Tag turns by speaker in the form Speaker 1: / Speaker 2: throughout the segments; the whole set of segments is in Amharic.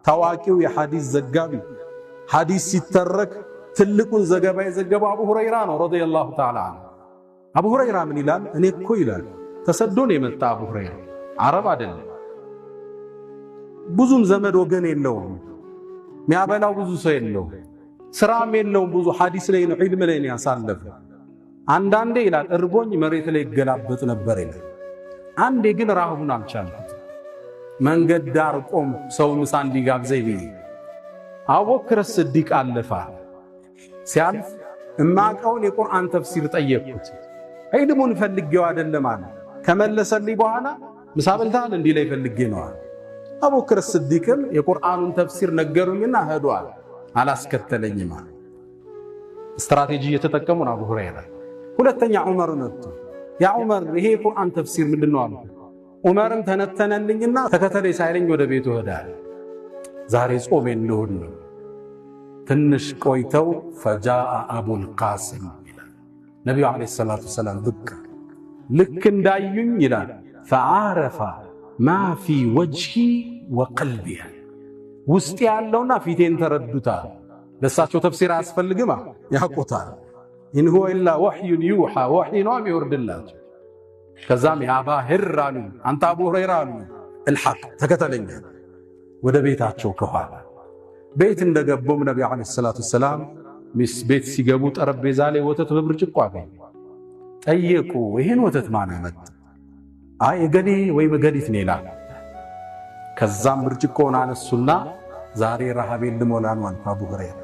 Speaker 1: ታዋቂው የሐዲስ ዘጋቢ ሐዲስ ሲተረክ ትልቁን ዘገባ የዘገበው አቡ ሁረይራ ነው ረዲየላሁ ተዓላ ዐንሁ። አቡ ሁረይራ ምን ይላል? እኔ እኮ ይላል ተሰዶ ነው የመጣ አቡ ሁረይራ አረብ አይደለም፣ ብዙም ዘመድ ወገን የለውም፣ ሚያበላው ብዙ ሰው የለውም፣ ስራም የለውም፣ ብዙ ሐዲስ ላይ ነው ዒልም ላይ ነው ያሳለፈ። አንዳንዴ ይላል እርቦኝ መሬት ላይ ይገላበጥ ነበር ይላል። አንዴ ግን ረሃቡን አልቻልኩት፣ መንገድ ዳር ቆም ሰው ምሳ እንዲጋብዘኝ ብዬ አቡበክር ስዲቅ አለፈ። ሲያልፍ እማቀውን የቁርአን ተፍሲር ጠየቅኩት። ዒልሙን ፈልጌው አይደለም አለ። ከመለሰልኝ በኋላ ምሳ በልተሃል እንዲህ ላይ ፈልጌ ነው አለ። አቡበክር ስዲቅም የቁርአኑን ተፍሲር ነገሩኝና ሄዷል፣ አላስከተለኝም አለ። ስትራቴጂ እየተጠቀሙ ነው አቡ ሁረይራ። ሁለተኛ ዑመር መጥቶ ያ ዑመር ይሄ የቁርአን ተፍሲር ምንድነው አለ። ዑመርም ተነተነልኝና ተከተለኝ ሳይለኝ ወደ ቤቱ ሄዳል። ዛሬ ጾም እንደሆነ ነው። ትንሽ ቆይተው ፈጃአ አቡል ቃሲም ይላል ነብዩ አለይሂ ሰላቱ ወሰላም ብቅ ልክ እንዳዩኝ ይላል ፈዓረፈ ማ ፊ ወጅሂ ወቀልቢ ውስጥ ያለውና ፊቴን ተረዱታል። ለሳቸው ተፍሲር አያስፈልግማ ያቆታል። ኢን ሁወ ኢላ ወህዩን ዩሃ ወህይ ነው የሚወርድላቸው። ከዛም ያ አባ ሂር አሉ፣ አንተ አቡ ሁረይራ አሉ፣ الحق ተከተለኝ ወደ ቤታቸው ከኋላ። ቤት እንደገቡም ነብዩ አለይሂ ሰላቱ ወሰላም ቤት ሲገቡ ጠረጴዛ ላይ ወተት በብርጭቆ አገኙ። ጠየቁ፣ ይሄን ወተት ማን አመጣ? አይ እገሌ ወይ እገሊት ነው ይላል። ከዛም ብርጭቆውን አነሱና ዛሬ ረሃቤን ልሞላ ነው አሉ አቡ ሁረይራ።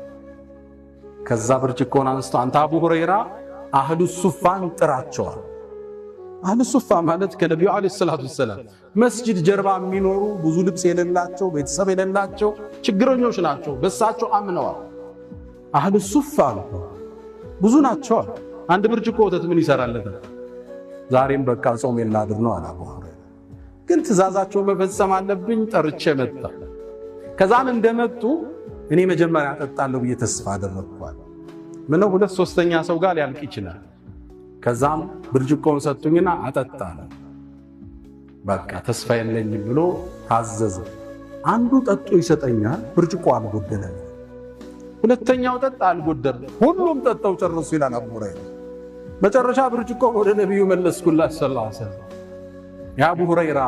Speaker 1: ከዛ ብርጭቆውን አንስቶ አንተ አቡ ሁረይራ አህሉ ሱፋን ጥራቸዋል። አህሉ ሱፋ ማለት ከነብዩ አለይሂ ሰላቱ ወሰላም መስጂድ ጀርባ የሚኖሩ ብዙ ልብስ የሌላቸው ቤተሰብ የሌላቸው ችግረኞች ናቸው። በሳቸው አምነዋል። አህሉ ሱፋ ብዙ ናቸው። አንድ ብርጭቆ ወተት ምን ይሰራለታል? ዛሬም በቃ ጾም የላድር ነው አለ አቡ ሁረይራ። ግን ትእዛዛቸውን መፈጸም አለብኝ፣ ጠርቼ መጣ። ከዛም እንደመጡ እኔ መጀመሪያ አጠጣለሁ ብዬ ተስፋ አደረግኳል። ምነው ሁለት ሶስተኛ ሰው ጋር ሊያልቅ ይችላል። ከዛም ብርጭቆውን ሰጡኝና አጠጣለ። በቃ ተስፋ የለኝም ብሎ ታዘዘ። አንዱ ጠጡ ይሰጠኛል፣ ብርጭቆ አልጎደለም። ሁለተኛው ጠጣ አልጎደለም። ሁሉም ጠጣው ጨርሱ ይላል አቡ ሁረይራ። መጨረሻ ብርጭቆ ወደ ነብዩ መለስኩላቸው ሰለላሁ ዐለይሂ ወሰለም። ያ አቡ ሁረይራ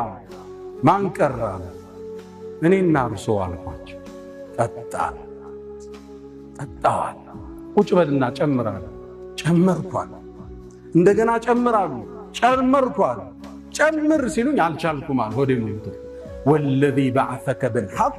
Speaker 1: ማን ቀረ? እኔና እርሶ አልኳቸው። ጠጣል ጠጣዋል። ቁጭ በልና ጨምራል። ጨመርኳል። እንደገና ጨምራሉ። ጨመርኳል። ጨምር ሲሉኝ አልቻልኩም አለ። ሆዴ ሞልቶ ወለዚ በዐሰከ ቢልሐቅ